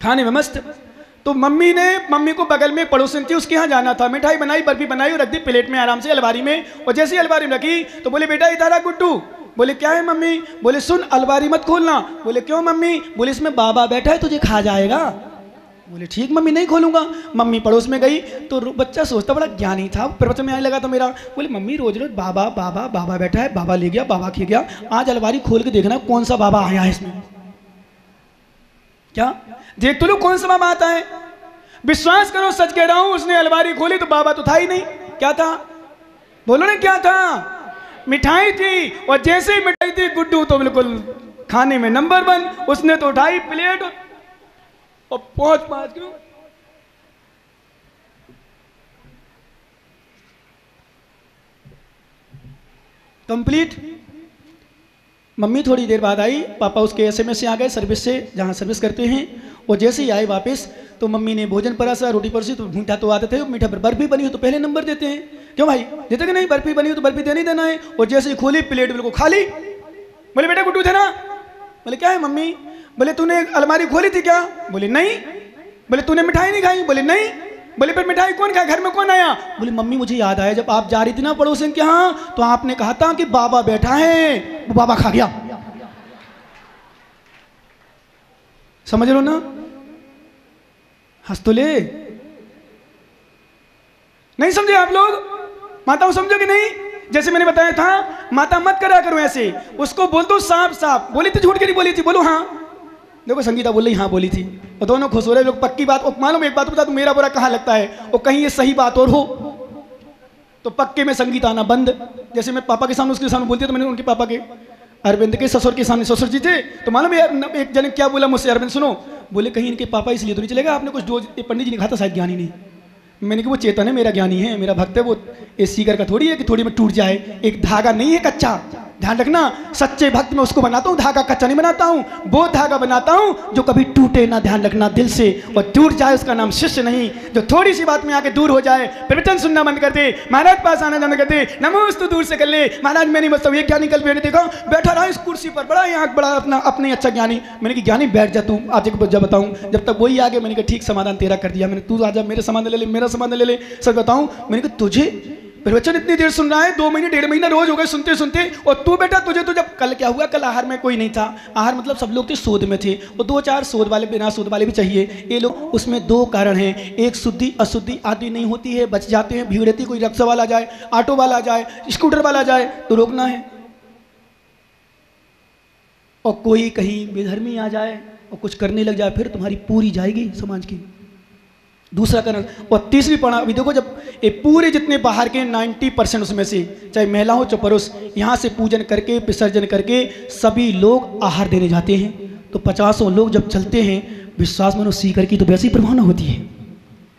खाने में मस्त। तो मम्मी को बगल में पड़ोसन थी, उसके यहाँ जाना था, मिठाई बनाई, बर्फी बनाई और रख दी प्लेट में आराम से अलमारी में। और जैसे ही अलमारी में रखी तो बोले बेटा इधर आ गुड्डू। बोले क्या है मम्मी? बोले सुन अलमारी मत खोलना। बोले क्यों मम्मी? बोले इसमें बाबा बैठा है तुझे खा जाएगा। बोले ठीक मम्मी नहीं खोलूंगा। मम्मी पड़ोस में गई तो बच्चा सोचता बड़ा ज्ञानी था, प्रवचन में आने लगा था मेरा। बोले मम्मी रोज रोज बाबा बाबा बाबा बैठा है, बाबा ले गया बाबा खी गया, आज अलमारी खोल के देखना कौन सा बाबा आया है इसमें। क्या देख तो लो कौन सा बाबा आता है। विश्वास करो सच कह रहा हूं, उसने अलमारी खोली तो बाबा तो था ही नहीं। क्या था? बोलो ना क्या था? मिठाई थी। और जैसे ही मिठाई थी गुड्डू तो बिल्कुल खाने में नंबर 1। उसने तो उठाई प्लेट और पहुंच क्यों कंप्लीट। मम्मी थोड़ी देर बाद आई, पापा उसके एसएमएस से आ गए सर्विस से, जहाँ सर्विस करते हैं। और जैसे ही आए वापस तो मम्मी ने भोजन परासा, रोटी परोसी। तो मीठा तो आते थे, मीठा पर बर्फी बनी हो तो पहले नंबर देते हैं, क्यों भाई देते कि नहीं? बर्फी बनी हो तो बर्फी देना ही देना है। और जैसे ही खोली प्लेट बिल्कुल खाली। बोले बेटा गुड्डू थे ना? बोले क्या है मम्मी? बोले तूने अलमारी खोली थी क्या? बोले नहीं। बोले तूने मिठाई नहीं खाई? बोले नहीं। बोले फिर मिठाई कौन खाया, घर में कौन आया? बोले मम्मी मुझे याद आया जब आप जा रही थी ना पड़ोसन के यहाँ तो आपने कहा था कि बाबा बैठा है, वो बाबा खा गया। समझ लो ना, हंस तो ले। नहीं समझे आप लोग? माताओं समझो कि नहीं? जैसे मैंने बताया था माता मत करा करो ऐसे, उसको बोल दो साफ साफ। बोली थी झूठ के नहीं बोली थी? बोलो हाँ। देखो संगीता बोल रही हाँ बोली थी, और दोनों खुश हो रहे लोग। पक्की बात मालूम, एक बात बता दूं, मेरा बुरा कहाँ लगता है और कहीं ये सही बात और हो तो पक्के में संगीत आना बंद। जैसे मैं पापा के सामने उसके सामने बोलती है तो मैंने उनके पापा के अरविंद के ससुर के सामने, ससुर जी थे तो मालूम एक जन क्या बोला मुझसे, अरविंद सुनो, बोले कहीं इनके पापा इसलिए तो नहीं चलेगा आपने कुछ डोज पंडित जी ने कहा था शायद ज्ञानी नहीं। मैंने कहा वो चेतन है, मेरा ज्ञानी है, मेरा भक्त है, वो इस सीकर का थोड़ी है कि थोड़ी में टूट जाए। एक धागा नहीं है कच्चा, ध्यान रखना। सच्चे भक्त में उसको बनाता हूँ, धागा कच्चा नहीं बनाता हूँ, वो धागा बनाता हूँ जो कभी टूटे ना, ध्यान रखना दिल से। और टूट जाए उसका नाम शिष्य नहीं, जो थोड़ी सी बात में आके दूर हो जाए, प्रवचन सुनना बंद कर दे, महाराज पास आना जाना कर दे, नमोस्त तो दूर से कर ले, महाराज मैं नहीं बचता। एक ज्ञानी कल मैंने देखा बैठा रहा इस कुर्सी पर, बड़ा यहाँ बड़ा अपने अच्छा ज्ञानी। मैंने कहा ज्ञानी बैठ जा तू, आज एक जब बताऊँ। जब तक वही आगे मैंने कहा ठीक समाधान तेरा कर दिया मैंने, तू आजा मेरे समाधान ले ले, मेरा समाधान ले ले। सच बताऊँ मैंने कहा तुझे प्रवचन इतनी देर सुन रहा है, 2 महीने 1.5 महीना रोज हो गए सुनते सुनते, और तू बेटा तुझे तो जब कल क्या हुआ, कल आहार में कोई नहीं था। आहार मतलब सब लोग थे शोध में थे, और 2-4 शोध वाले बिना शोध वाले भी चाहिए। ये लोग उसमें 2 कारण हैं, एक शुद्धि अशुद्धि आदि नहीं होती है, बच जाते हैं। भीड़ रहती, कोई रिक्शा वाला जाए, ऑटो वाला जाए, स्कूटर वाला जाए तो रोकना है, और कोई कहीं बेधर्मी आ जाए और कुछ करने लग जाए फिर तुम्हारी पूरी जाएगी समाज की। दूसरा कारण। और तीसरी पढ़ा अभी देखो, जब ये पूरे जितने बाहर के 90% उसमें से चाहे महिला हो चाहे पुरुष यहाँ से पूजन करके विसर्जन करके सभी लोग आहार देने जाते हैं, तो 50 लोग जब चलते हैं विश्वास मानो सीकर की तो वैसी प्रभावना होती है।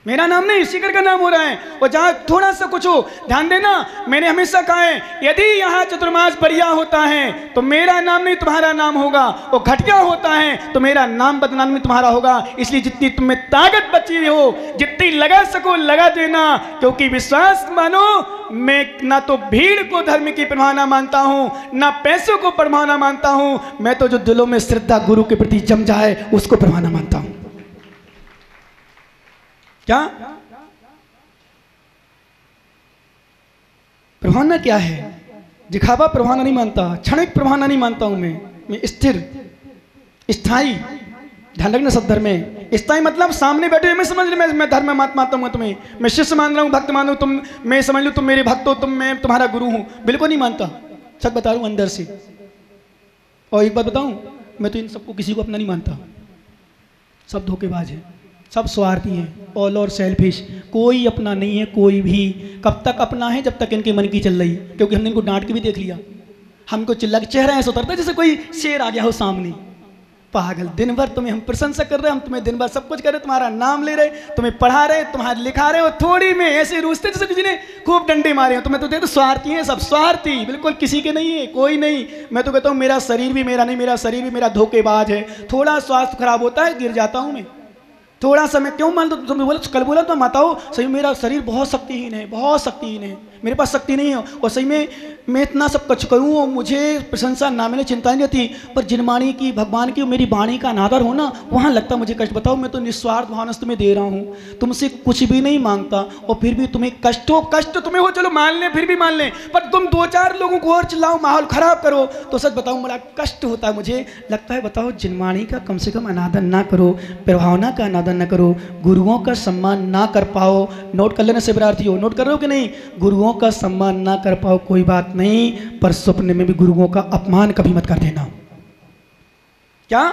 मेरा नाम नहीं सीकर का नाम हो रहा है। और जहाँ थोड़ा सा कुछ हो ध्यान देना, मैंने हमेशा कहा है यदि यहाँ चतुर्मास बढ़िया होता है तो मेरा नाम नहीं तुम्हारा नाम होगा, और घटिया होता है तो मेरा नाम बदनामी तुम्हारा होगा। इसलिए जितनी तुम्हें ताकत बची हो, जितनी लगा सको लगा देना, क्योंकि विश्वास मानो मैं ना तो भीड़ को धर्म की प्रभावना मानता हूँ, ना पैसों को प्रभावना मानता हूँ, मैं तो जो दिलों में श्रद्धा गुरु के प्रति जम जाए उसको प्रभावना मानता हूँ। क्या प्रभावना क्या है? दिखावा प्रभावना नहीं मानता, क्षणिक प्रभावना नहीं मानता हूं मैं स्थिर स्थाई। ध्यान रखना सब धर्म में स्थाई मतलब सामने बैठे मैं समझ लो मैं धर्म में मानता हूँ तुम्हें, मैं शिष्य मान रहा हूँ, भक्त मान रहा हूँ, तुम मैं समझ लो तुम मेरे भक्त हो, तुम मैं तुम्हारा गुरु हूँ, बिल्कुल नहीं मानता। सच बता रहा हूँ अंदर से। और एक बात बताऊं, मैं तो इन सबको किसी को अपना नहीं मानता, सब धोखेबाज है, सब स्वार्थी हैं, ऑल और सेल्फिश। कोई अपना नहीं है, कोई भी। कब तक अपना है? जब तक इनके मन की चल रही, क्योंकि हमने इनको डांट के भी देख लिया। हमको चिल्ला के चेहरा ऐसा उतरता है जैसे कोई शेर आ गया हो सामने। पागल, दिन भर तुम्हें हम प्रशंसा कर रहे हैं, हम तुम्हें दिन भर सब कुछ कर रहे, तुम्हारा नाम ले रहे, तुम्हें पढ़ा रहे, तुम्हारे लिखा रहे, और थोड़ी में ऐसे रूसते जैसे किसी ने खूब डंडे मारे हो। तुम्हें तो देखो स्वार्थी हैं, सब स्वार्थी, बिल्कुल किसी के नहीं है, कोई नहीं। मैं तो कहता हूँ मेरा शरीर भी मेरा नहीं, मेरा शरीर भी मेरा धोखेबाज है। थोड़ा स्वास्थ्य खराब होता है गिर जाता हूँ मैं, थोड़ा सा मैं क्यों मान दो। तुमने बोला कल बोला तो माताओ सही, मेरा शरीर बहुत शक्तिहीन है, बहुत शक्तिहीन है। मेरे पास शक्ति नहीं है, और सही में मैं इतना सब कुछ करूँ और मुझे प्रशंसा ना मिले चिंता नहीं होती, पर जिनवाणी की, भगवान की मेरी वाणी का अनादर हो ना, वहाँ लगता मुझे कष्ट। बताओ, मैं तो निस्वार्थ भावना से तुम्हें दे रहा हूँ, तुमसे कुछ भी नहीं मांगता, और फिर भी तुम्हें कष्ट हो, कष्ट तुम्हें हो, चलो मान लें, फिर भी मान लें, पर तुम 2-4 लोगों को और चिल्लाओ, माहौल खराब करो, तो सच बताऊँ बड़ा कष्ट होता है मुझे। लगता है बताओ, जिनवाणी का कम से कम अनादर ना करो, प्रभावना का अनादर ना करो, गुरुओं का सम्मान ना कर पाओ। नोट कर लेना शिवरार्थी हो, नोट कर रहे हो कि नहीं? गुरुओं का सम्मान ना कर पाओ कोई बात नहीं, पर स्वप्न में भी गुरुओं का अपमान कभी मत कर देना। क्या?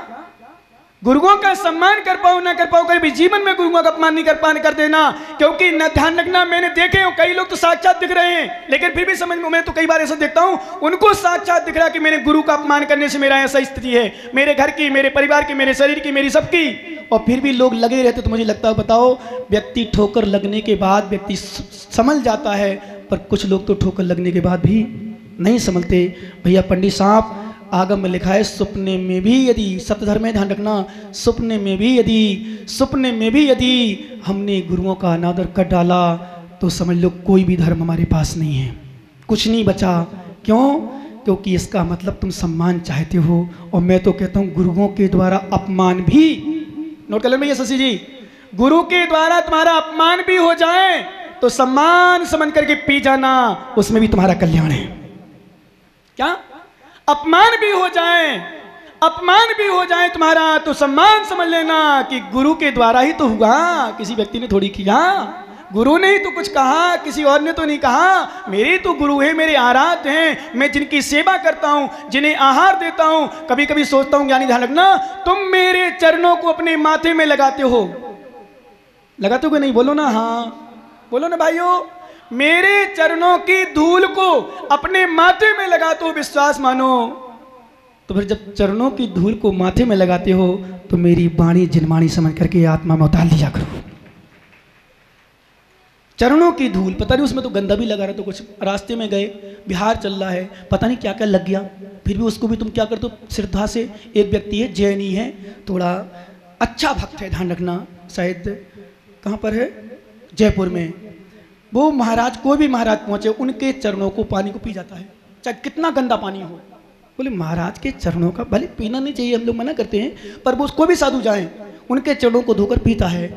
गुरुओं का सम्मान कर पाओ ना कर पाओ, कभी जीवन में गुरुओं का अपमान नहीं कर देना। क्योंकि न ध्यान रखना, मैंने देखे हो कई लोग तो साक्षात दिख रहे हैं, लेकिन फिर भी समझ में, मैं तो कई बार ऐसा देखता हूं, उनको साक्षात दिख रहा है कि मेरे गुरु का अपमान करने से मेरा ऐसा स्थिति है, मेरे घर की, मेरे परिवार की, मेरे शरीर की, मेरी सबकी, और फिर भी लोग लगे रहते। तो मुझे लगता है बताओ, व्यक्ति ठोकर लगने के बाद व्यक्ति संभल जाता है, पर कुछ लोग तो ठोकर लगने के बाद भी नहीं संभलते। भैया पंडित साहब, आगम में लिखा है, सपने में भी यदि, सप्तधर्म में ध्यान रखना, सपने में भी यदि हमने गुरुओं का अनादर कर डाला, तो समझ लो कोई भी धर्म हमारे पास नहीं है, कुछ नहीं बचा। क्यों? क्योंकि इसका मतलब तुम सम्मान चाहते हो, और मैं तो कहता हूँ गुरुओं के द्वारा अपमान भी, नोट कर लेना भैया शशि जी, गुरु के द्वारा तुम्हारा अपमान भी हो जाए तो सम्मान समझ करके पी जाना, उसमें भी तुम्हारा कल्याण है। क्या? अपमान भी हो जाए तुम्हारा, तो सम्मान समझ लेना कि गुरु के द्वारा ही तो हुआ, किसी व्यक्ति ने थोड़ी किया, गुरु ने ही तो कुछ कहा, किसी और ने तो नहीं कहा। मेरे तो गुरु है, मेरे आराध्य हैं, मैं जिनकी सेवा करता हूं, जिन्हें आहार देता हूं। कभी कभी सोचता हूं, ज्ञानी ध्यान रखना, तुम मेरे चरणों को अपने माथे में लगाते हो कि नहीं? बोलो ना, हाँ बोलो ना भाइयों, मेरे चरणों की धूल को अपने माथे में लगाते हो, विश्वास मानो। तो फिर जब चरणों की धूल को माथे में लगाते हो, तो मेरी वाणी जिनवाणी समझ करके आत्मा में उतार लिया करो। चरणों की धूल, पता नहीं उसमें तो गंदा भी लगा रहा, तो कुछ रास्ते में गए, बिहार चल रहा है, पता नहीं क्या क्या लग गया, फिर भी उसको भी तुम क्या करते हो? श्रद्धा से। एक व्यक्ति है, जैनी है, थोड़ा अच्छा भक्त है, ध्यान रखना, शायद कहाँ पर है, जयपुर में। वो महाराज, कोई भी महाराज पहुंचे, उनके चरणों को, पानी को पी जाता है, चाहे कितना गंदा पानी हो। बोले महाराज के चरणों का भले पीना नहीं चाहिए, हम लोग मना करते हैं, पर वो कोई भी साधु जाए, उनके चरणों को धोकर पीता है।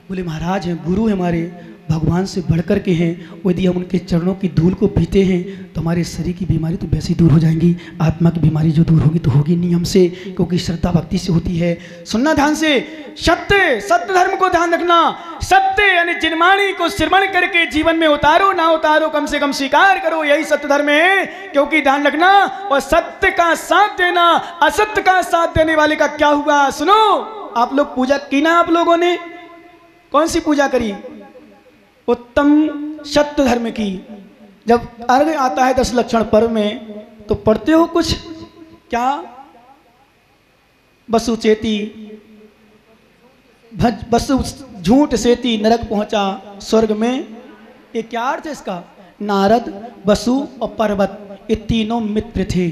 बोले महाराज हैं, गुरु है हमारे, भगवान से बढ़कर के हैं, यदि हम उनके चरणों की धूल को पीते हैं तो हमारे शरीर की बीमारी तो वैसे ही दूर हो जाएंगी, आत्मा की बीमारी जो दूर होगी तो होगी नियम से, क्योंकि श्रद्धा भक्ति से होती है। सुनना ध्यान से, सत्य धर्म को ध्यान रखना, सत्य यानी जिनवाणी को श्रवण करके जीवन में उतारो ना उतारो, कम से कम स्वीकार करो, यही सत्य धर्म है। क्योंकि ध्यान रखना, और सत्य का साथ देना, असत्य का साथ देने वाले का क्या हुआ? सुनो, आप लोग पूजा की ना, आप लोगों ने कौन सी पूजा करी? उत्तम सत्य धर्म की। जब अर्घ आता है 10 लक्षण पर्व में, तो पढ़ते हो कुछ क्या? बसु चेती बसु झूठ सेती नरक पहुंचा स्वर्ग में। ये क्या अर्थ है इसका? नारद, बसु और पर्वत, ये तीनों मित्र थे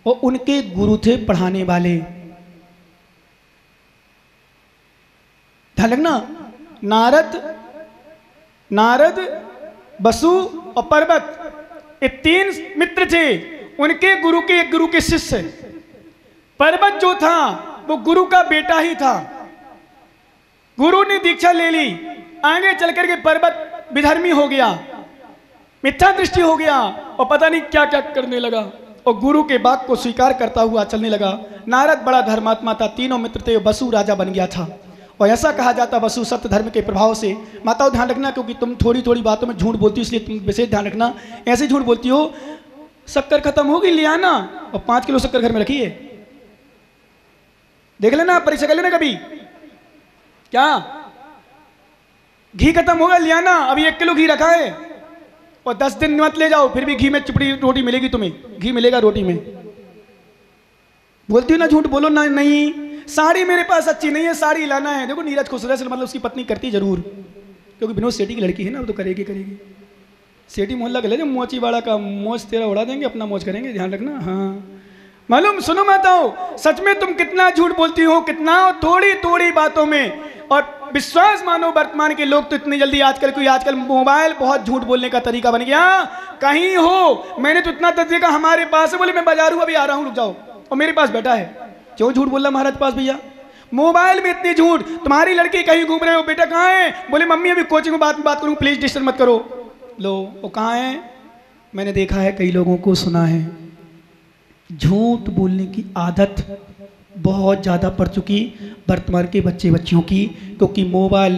और उनके गुरु थे पढ़ाने वाले। ध्यान रखना, नारद, बसु और पर्वत, ये 3 मित्र थे, उनके गुरु के एक गुरु के शिष्य। पर्वत जो था वो गुरु का बेटा ही था, गुरु ने दीक्षा ले ली, आगे चल करके पर्वत विधर्मी हो गया, मिथ्या दृष्टि हो गया और पता नहीं क्या क्या करने लगा और गुरु के बात को स्वीकार करता हुआ चलने लगा। नारद बड़ा धर्मात्मा था, तीनों मित्र थे, बसु राजा बन गया था। और ऐसा कहा जाता बसु सत्य धर्म के प्रभाव से। माताओं ध्यान रखना, क्योंकि तुम थोड़ी थोड़ी बातों में झूठ बोलती हो, इसलिए तुम विशेष ध्यान रखना। ऐसे झूठ बोलती हो, शक्कर खत्म होगी ले आना और 5 किलो शक्कर घर में रखिए, देख लेना, परीक्षा कर लेना कभी। क्या घी खत्म होगा ले आना, अभी 1 किलो घी रखा है और 10 दिन मत ले जाओ, फिर भी घी में चिपड़ी रोटी मिलेगी, तुम्हें घी मिलेगा रोटी में। बोलती हो ना झूठ, बोलो ना। नहीं, साड़ी मेरे पास अच्छी नहीं है, साड़ी लाना है। देखो नीरज खुसरा से मतलब उसकी पत्नी करती जरूर, क्योंकि विनोद सेठी की लड़की है ना, वो तो करेगी। सेठी मोहल्ला के ले, मोची वाला का मोच तेरा उड़ा देंगे, अपना मोच करेंगे, ध्यान रखना। हाँ मालूम, सुनो माताओं, सच में तुम कितना झूठ बोलती हो, कितना थोड़ी थोड़ी बातों में। और विश्वास मानो वर्तमान के लोग तो इतनी जल्दी आजकल मोबाइल बहुत झूठ बोलने का तरीका बन गया। कहीं हो मैंने तो इतना तरीका हमारे पास है, बोले मैं बाजार हूँ अभी आ रहा हूँ रुक जाओ, और मेरे पास बैठा है। क्यों झूठ बोल रहा महाराज पास भैया? मोबाइल में इतनी झूठ। तुम्हारी लड़की कहीं घूम रहे हो, बेटा कहाँ है? बोले मम्मी अभी कोचिंग में बात करूँ प्लीज डिस्टर्ब मत करो। लो वो कहाँ है? मैंने देखा है कई लोगों को सुना है झूठ बोलने की आदत बहुत ज़्यादा पड़ चुकी वर्तमान के बच्चे बच्चियों की, क्योंकि मोबाइल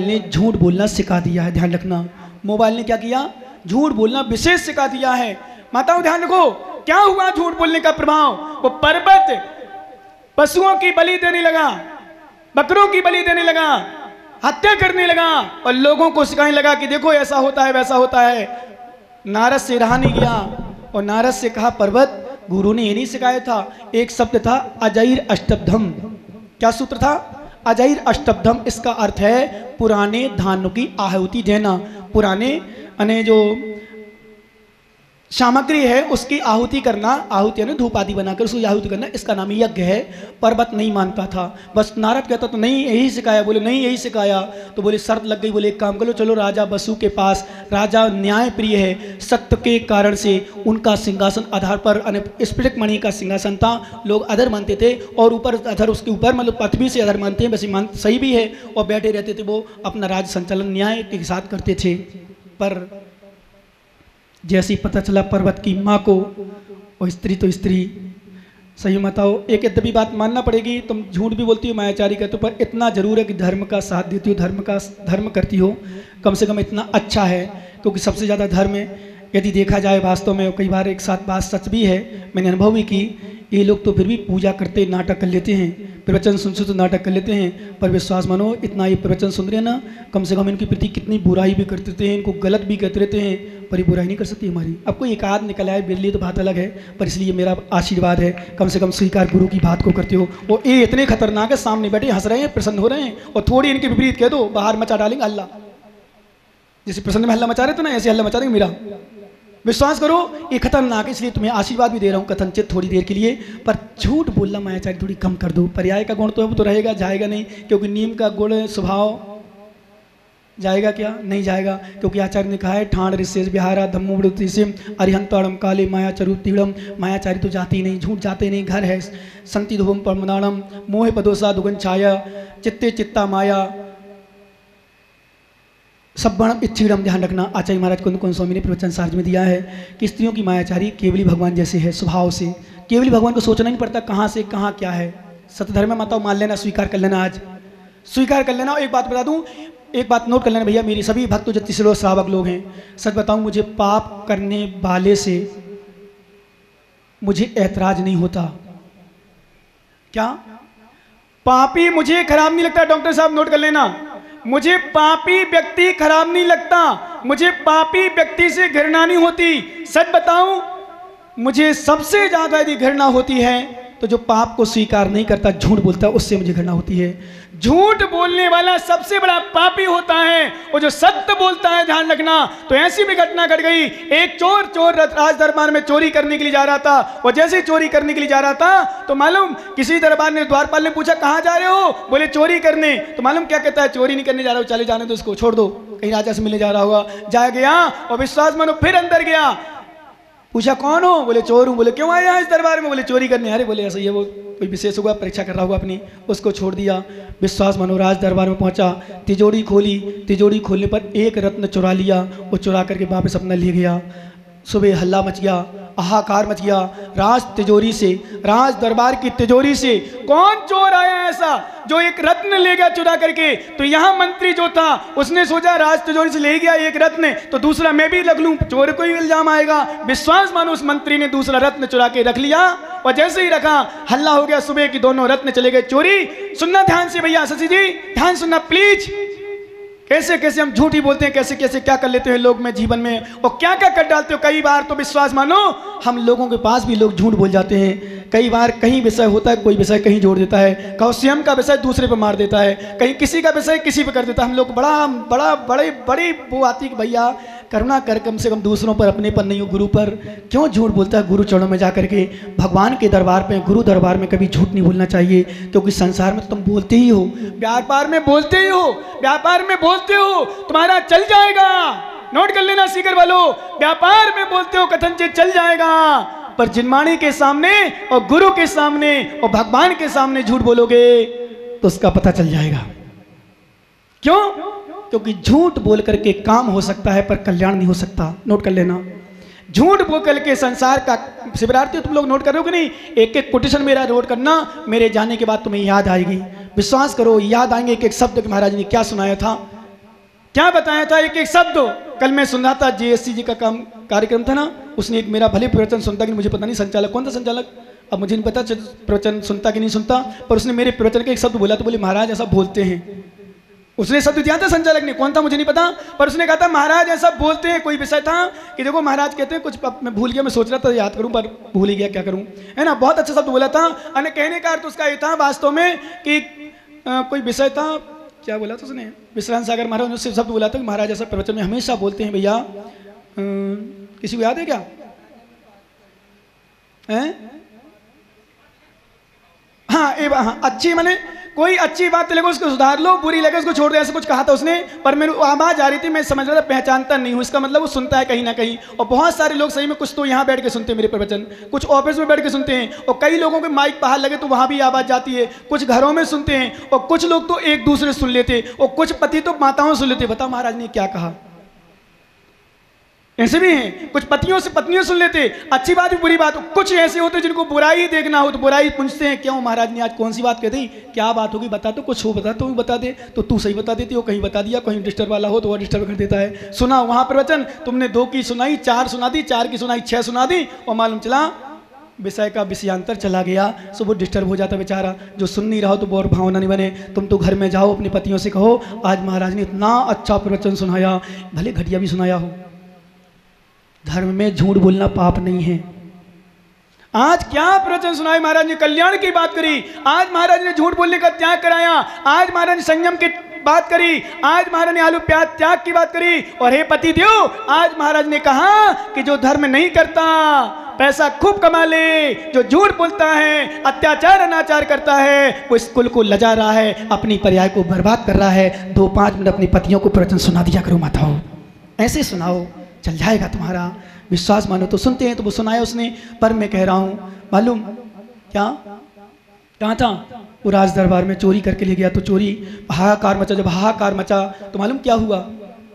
ने झूठ बोलना सिखा दिया है। ध्यान रखना, मोबाइल ने क्या किया? झूठ बोलना विशेष सिखा दिया है। माताओं ध्यान रखो, क्या हुआ झूठ बोलने का प्रभाव? वो पर्वत पशुओं की बलि देने लगा, बकरों की बलि देने लगा, हत्या करने लगा और लोगों को सिखाने लगा कि देखो ऐसा होता है वैसा होता है। नारद से रहा नहीं गया और नारद से कहा पर्वत, गुरु ने ये नहीं सिखाया था, एक शब्द था अजैर अष्टभम। क्या सूत्र था? अजैर अष्टभम। इसका अर्थ है पुराने धानों की आहुति देना। पुराने यानी जो सामग्री है उसकी आहुति करना, आहुति यानी धूप आदि बनाकर उसकी आहुति करना, इसका नाम यज्ञ है। पर्वत नहीं मानता था, बस नारद कहता तो नहीं यही सिखाया। बोले नहीं यही सिखाया। तो बोले शर्त लग गई। बोले एक काम करो, चलो राजा बसु के पास। राजा न्याय प्रिय है, सत्य के कारण से उनका सिंहासन आधार पर स्फटिक मणि का सिंहासन था। लोग अधर मानते थे और ऊपर अधर, उसके ऊपर मतलब पृथ्वी से अधर मानते हैं, वैसे सही भी है। और बैठे रहते थे, वो अपना राज संचालन न्याय के साथ करते थे। पर जैसे ही पता चला पर्वत की माँ को, और स्त्री तो स्त्री, सही बताओ एक यद्यपि बात मानना पड़ेगी, तुम झूठ भी बोलती हो मायाचारी करते हो, पर इतना जरूर है कि धर्म का साथ देती हो, धर्म करती हो, कम से कम इतना अच्छा है। क्योंकि सबसे ज़्यादा धर्म यदि देखा जाए वास्तव में, कई बार एक साथ बात सच भी है, मैंने अनुभव भी की, ये लोग तो फिर भी पूजा करते नाटक कर लेते हैं, प्रवचन सुनते तो नाटक कर लेते हैं, पर विश्वास मानो इतना ये प्रवचन सुन रहे हैं ना, कम से कम इनके प्रति कितनी बुराई भी करते रहते हैं, इनको गलत भी कहते रहते हैं, पर ये बुराई नहीं कर सकती हमारी। अब कोई एक आध निकल आए मेरे लिए तो बात अलग है, पर इसलिए मेरा आशीर्वाद है कम से कम स्वीकार गुरु की बात को करते हो। वो ये इतने खतरनाक है, सामने बैठे हंस रहे हैं, प्रसन्न हो रहे हैं, और थोड़ी इनके विपरीत कह दो बाहर मचा डालेंगे हल्ला। जैसे प्रसन्न में हल्ला मचा रहे थे ना, ऐसे हल्ला मचा देंगे मेरा। विश्वास करो ये खतरनाक है, इसलिए तुम्हें आशीर्वाद भी दे रहा हूँ कथनचित थोड़ी देर के लिए। पर झूठ बोलना मायाचारी थोड़ी कम कर दो। पर्याय का गुण तो अब तो रहेगा, जाएगा नहीं, क्योंकि नीम का गुण स्वभाव जाएगा क्या? नहीं जाएगा, क्योंकि आचार्य ने कहा है ठाण ऋषेष विहारा धम्मोम अरिहंताड़म काले मायाचरु तीड़म। मायाचारी तो जाती ही नहीं, झूठ जाते नहीं, घर है संति धुवम परमनाणम मोह पदोसा दुगन छाया चित्ते चित्ता माया सब्बण इच्छिड़म। ध्यान रखना, आचार्य महाराज कुंद कुंद स्वामी ने प्रवचन सार्ज में दिया है कि स्त्रियों की मायाचारी केवली भगवान जैसे है स्वभाव से, केवली भगवान को सोचना नहीं पड़ता कहाँ से कहाँ क्या है। सत्यधर्म में माताओं मान लेना, स्वीकार कर लेना, आज स्वीकार कर लेना। एक बात बता दूं, एक बात नोट कर लेना भैया, मेरी सभी भक्त जो तीसरे श्रावक लोग हैं, सच बताऊं मुझे पाप करने वाले से मुझे ऐतराज नहीं होता। क्या? पापी मुझे खराब नहीं लगता। डॉक्टर साहब नोट कर लेना, मुझे पापी व्यक्ति खराब नहीं लगता, मुझे पापी व्यक्ति से घृणा नहीं होती। सच बताऊं, मुझे सबसे ज्यादा यदि घृणा होती है तो जो पाप को स्वीकार नहीं करता, झूठ बोलता है, उससे मुझे घृणा होती है। झूठ बोलने वाला सबसे बड़ा पापी होता है, और जो सत्य बोलता है, ध्यान रखना। तो ऐसी भी घटना घट गई, एक चोर राज दरबार में चोरी करने के लिए जा रहा था, और जैसे ही चोरी करने के लिए जा रहा था तो मालूम किसी दरबार ने, द्वारपाल ने पूछा कहाँ जा रहे हो? बोले चोरी करने। तो मालूम क्या कहता है? चोरी नहीं करने जा रहा हूँ, चले जाने तो उसको छोड़ दो, कहीं राजा से मिलने जा रहा होगा। जा गया और विश्वास मानो फिर अंदर गया, पूछा कौन हो? बोले चोर हूँ। बोले क्यों आए यहाँ इस दरबार में? बोले चोरी करने। अरे बोले ऐसा ही है, वो कोई विशेष होगा, परीक्षा कर रहा होगा अपनी, उसको छोड़ दिया। विश्वास मानो राज दरबार में पहुंचा, तिजोरी खोली, तिजोरी खोलने पर एक रत्न चुरा लिया, वो चुरा करके वापस अपना ले गया। सुबह हल्ला मच गया, हाहाकार मच गया। राज तिजोरी से, राज दरबार की तिजोरी से कौन चोर आया ऐसा जो एक रत्न ले गया चुरा करके? तो यहाँ मंत्री जो था उसने सोचा राज तिजोरी से ले गया एक रत्न, तो दूसरा मैं भी लग लूं, चोर को ही इल्जाम आएगा। विश्वास मानो उस मंत्री ने दूसरा रत्न चुरा के रख लिया, और जैसे ही रखा हल्ला हो गया सुबह की, दोनों रत्न चले गए चोरी। सुनना ध्यान से भैया, शशि जी ध्यान सुनना प्लीज। कैसे कैसे हम झूठी बोलते हैं, कैसे कैसे क्या कर लेते हैं लोग में जीवन में, और क्या क्या कर डालते हो। कई बार तो विश्वास मानो हम लोगों के पास भी लोग झूठ बोल जाते हैं। कई बार कहीं विषय होता है, कोई विषय कहीं जोड़ देता है, कहो स्वयं का विषय दूसरे पर मार देता है, कहीं किसी का विषय किसी पर कर देता है। हम लोग बड़ी वो आती कि भैया करुणा कर, कम से कम दूसरों पर, अपने पर नहीं हो, गुरु पर क्यों झूठ बोलता है। गुरु चरणों में जा करके, भगवान के दरबार पे, गुरु दरबार में कभी झूठ नहीं बोलना चाहिए, क्योंकि संसार में तो तुम बोलते ही हो, व्यापार में बोलते ही हो, व्यापार में बोलते हो, तुम्हारा चल जाएगा। नोट कर लेना सीकर वालों, व्यापार में बोलते हो कथनचेत चल जाएगा, पर जिनवाणी के सामने और गुरु के सामने और भगवान के सामने झूठ बोलोगे तो उसका पता चल जाएगा। क्यों? क्योंकि झूठ बोल करके काम हो सकता है पर कल्याण नहीं हो सकता। नोट कर लेना, झूठ बोल करके संसार का शिवरार्थी, तुम लोग नोट कर रहे हो कि नहीं? एक एक कोटेशन मेरा नोट करना, मेरे जाने के बाद तुम्हें याद आएगी, विश्वास करो याद आएंगे एक एक शब्द। महाराज ने क्या सुनाया था, क्या बताया था, एक एक शब्द। कल मैं सुन रहा था, JSC जी का कार्यक्रम था ना, उसने एक मेरा भले प्रवचन सुनता कि मुझे पता नहीं, संचालक कौन था संचालक, अब मुझे नहीं पता प्रवचन सुनता कि नहीं सुनता, पर उसने मेरे प्रवचन के एक शब्द बोला, तो बोले महाराज ऐसा बोलते हैं। उसने शब्द दिया था संचालक ने, कौन था मुझे नहीं पता, पर उसने कहा था महाराज ऐसा बोलते हैं। कोई विषय था कि देखो महाराज कहते हैं कुछ, मैं भूल गया, मैं सोच रहा था याद करूं पर भूल ही गया, क्या करूं, है ना। बहुत अच्छा शब्द बोला था। अने कहने का अर्थ उसका ये था वास्तव में कि कोई विषय था, क्या बोला था उसने, विश्रांत सागर महाराज ने उससे शब्द बोला था कि महाराज ऐसा प्रवचन में हमेशा बोलते हैं भैया। किसी को याद है क्या? हाँ, अच्छी माने कोई अच्छी बात लगे उसको सुधार लो, बुरी लगे उसको छोड़ दो, ऐसा कुछ कहा था उसने। पर मेरे आवाज आ रही थी, मैं समझ रहा था पहचानता नहीं हूँ, इसका मतलब वो सुनता है कहीं ना कहीं। और बहुत सारे लोग सही में, कुछ तो यहाँ बैठ के सुनते हैं मेरे प्रवचन, कुछ ऑफिस में बैठ के सुनते हैं, और कई लोगों के माइक बाहर लगे तो वहाँ भी आवाज़ जाती है, कुछ घरों में सुनते हैं, और कुछ लोग तो एक दूसरे सुन लेते, और कुछ पति तो माताओं सुन लेते। बताओ महाराज ने क्या कहा, ऐसे भी हैं, कुछ पतियों से पत्नियों सुन लेते, अच्छी बात भी बुरी बात। कुछ ऐसे होते जिनको बुराई देखना हो तो बुराई पूछते हैं, क्यों महाराज ने आज कौन सी बात कह दी, क्या बात होगी बता, तो कुछ हो बता, तो बता दे, तो तू सही बता देती हो, कहीं बता दिया, कहीं डिस्टर्ब वाला हो तो वह डिस्टर्ब कर देता है। सुना वहां प्रवचन, तुमने 2 की सुनाई, 4 सुना दी, 4 की सुनाई 6 सुना दी, और मालूम चला विषय का विषयांतर चला गया, सो वो डिस्टर्ब हो जाता बेचारा। जो सुन नहीं रहा हो तो वो और भावना नहीं बने। तुम तो घर में जाओ, अपने पतियों से कहो आज महाराज ने इतना अच्छा प्रवचन सुनाया, भले घटिया भी सुनाया हो, धर्म में झूठ बोलना पाप नहीं है। आज क्या प्रवचन सुनाए महाराज ने, कल्याण की बात करी, आज महाराज ने झूठ बोलने का त्याग कराया, आज महाराज ने संयम की बात करी, आज महाराज ने आलू प्याज त्याग की बात करी। और हे पति देव, आज महाराज ने कहा कि जो धर्म नहीं करता, पैसा खूब कमा ले, जो झूठ बोलता है, अत्याचार अनाचार करता है, वो इस कुल को लजा रहा है, अपनी पर्याय को बर्बाद कर रहा है। 2-5 मिनट अपनी पतियों को प्रवचन सुना दिया करो माताओं, ऐसे सुनाओ, चल जाएगा तुम्हारा। विश्वास मानो तो सुनते हैं, तो वो सुनाया उसने। पर मैं कह रहा हूं, मालूम क्या कहाँ था वो, राज दरबार में चोरी करके ले गया, तो चोरी हाहाकार मचा। जब हाहाकार मचा तो मालूम क्या हुआ,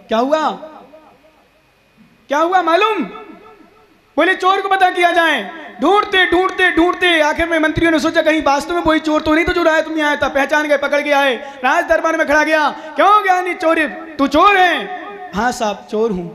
क्या हुआ, क्या हुआ मालूम? बोले चोर को पता किया जाए। ढूंढते ढूंढते ढूंढते आखिर में मंत्रियों ने सोचा कहीं वास्तव में वही चोर तो नहीं, तो जो राय तुम आया था, पहचान गए, पकड़ के आए, राज दरबार में खड़ा गया। क्यों ज्ञानी चोरी, तू चोर है? हाँ साहब चोर हूं।